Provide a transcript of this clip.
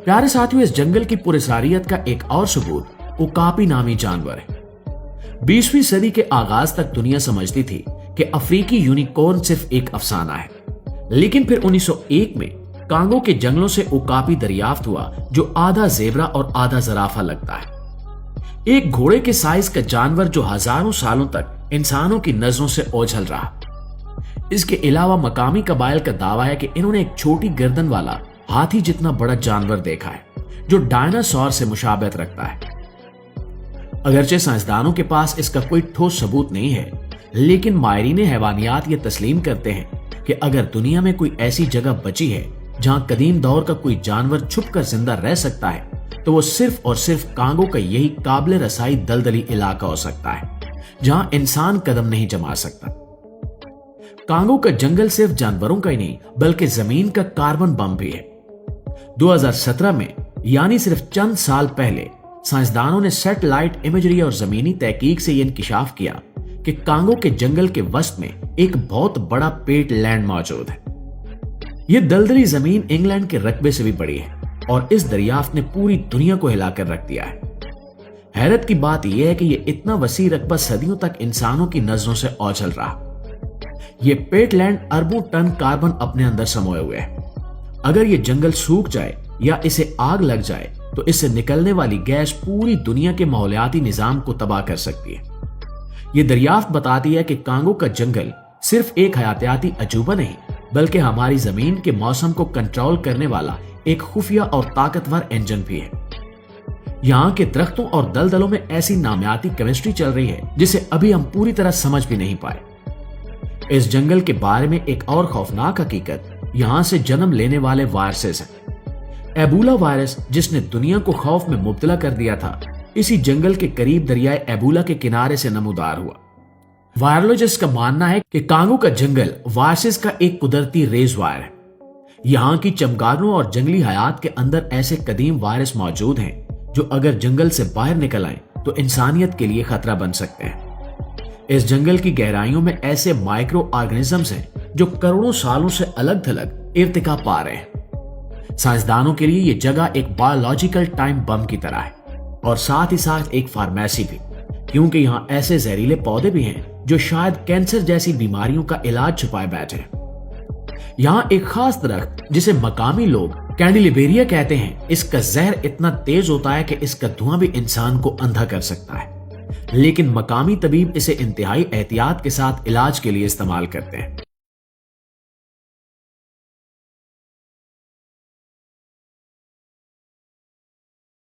प्यारे साथियों, इस जंगल की पुरसारियत का एक और सबूत ओकापी नामी जानवर है। 20वीं सदी के आगाज तक दुनिया समझती थी कि अफ्रीकी यूनिकॉर्न सिर्फ एक अफसाना है, लेकिन फिर 1901 में कांगो के जंगलों से ओकापी दरियाफ्त हुआ, जो आधा जेबरा और आधा जराफा लगता है। एक घोड़े के साइज का जानवर जो हजारों सालों तक इंसानों की नजरों से ओझल रहा। इसके अलावा मकामी कबाइल का दावा है कि इन्होंने एक छोटी गर्दन वाला हाथी जितना बड़ा जानवर देखा है, जो डायनासोर से मुशाबहत रखता है। अगरचे साइंसदानों के पास इसका कोई ठोस सबूत नहीं है, लेकिन माहिरीन हैवानियात ये तस्लीम करते हैं कि अगर दुनिया में कोई ऐसी जगह बची है जहां कदीम दौर का कोई जानवर छुपकर जिंदा रह सकता है, तो वो सिर्फ और सिर्फ कांगो का यही काबिल रसाई दलदली इलाका हो सकता है, जहां इंसान कदम नहीं जमा सकता। कांगो का जंगल सिर्फ जानवरों का ही नहीं, बल्कि जमीन का कार्बन बम भी है। 2017 में, यानी सिर्फ चंद साल पहले, साइंसदानों ने सैटेलाइट इमेजरी और जमीनी तहकीक से यह इंकिशाफ किया कि कांगो के जंगल के वस्त में एक बहुत बड़ा पेट लैंड मौजूद है। यह दलदली जमीन इंग्लैंड के रकबे से भी बड़ी है और इस दरियाफ्त ने पूरी दुनिया को हिलाकर रख दिया है। हैरत की बात यह है कि यह इतना वसी रकबा सदियों तक इंसानों की नजरों से ओझल रहा। यह पेटलैंड अरबों टन कार्बन अपने अंदर समोए हुए है। अगर यह जंगल सूख जाए या इसे आग लग जाए, तो इससे निकलने वाली गैस पूरी दुनिया के माहौलियाती निजाम को तबाह कर सकती है। यह दरियाफ्त बताती है कि कांगो का जंगल सिर्फ एक हयातियाती अजूबा नहीं, बल्कि हमारी जमीन के मौसम को कंट्रोल करने वाला एक खुफिया और ताकतवर इंजन भी है। यहाँ के दरख्तों और दलदलों में ऐसी नामियाती केमिस्ट्री चल रही है जिसे अभी हम पूरी तरह समझ भी नहीं पाए। इस जंगल के बारे में एक और खौफनाक हकीकत यहाँ से जन्म लेने वाले वायरसेस है। एबोला वायरस, जिसने दुनिया को खौफ में मुब्तला कर दिया था, इसी जंगल के करीब दरियाए एबोला के किनारे से नमूदार हुआ। वायरोलॉजिस्ट का मानना है कि कांगो का जंगल वायरसेस का एक कुदरती रेजवायर है। यहाँ की चमगादड़ों और जंगली हयात के अंदर ऐसे कदीम वायरस मौजूद हैं जो अगर जंगल से बाहर निकल आए तो इंसानियत के लिए खतरा बन सकते हैं। इस जंगल की गहराइयों में ऐसे माइक्रो ऑर्गेनिजम्स हैं जो करोड़ों सालों से अलग थलग इर्तिका पा रहे हैं। साइंसदानों के लिए यह जगह एक बायोलॉजिकल टाइम बम की तरह है और साथ ही साथ एक फार्मेसी भी, क्योंकि यहाँ ऐसे जहरीले पौधे भी हैं जो शायद कैंसर जैसी बीमारियों का इलाज छुपाए बैठे हैं। यहाँ एक खास दरख्त जिसे मकामी लोग कैंडिलिबेरिया कहते हैं, इसका जहर इतना तेज होता है कि इसका धुआं भी इंसान को अंधा कर सकता है, लेकिन मकामी तबीब इसे इंतहाई एहतियात के साथ इलाज के लिए इस्तेमाल करते हैं।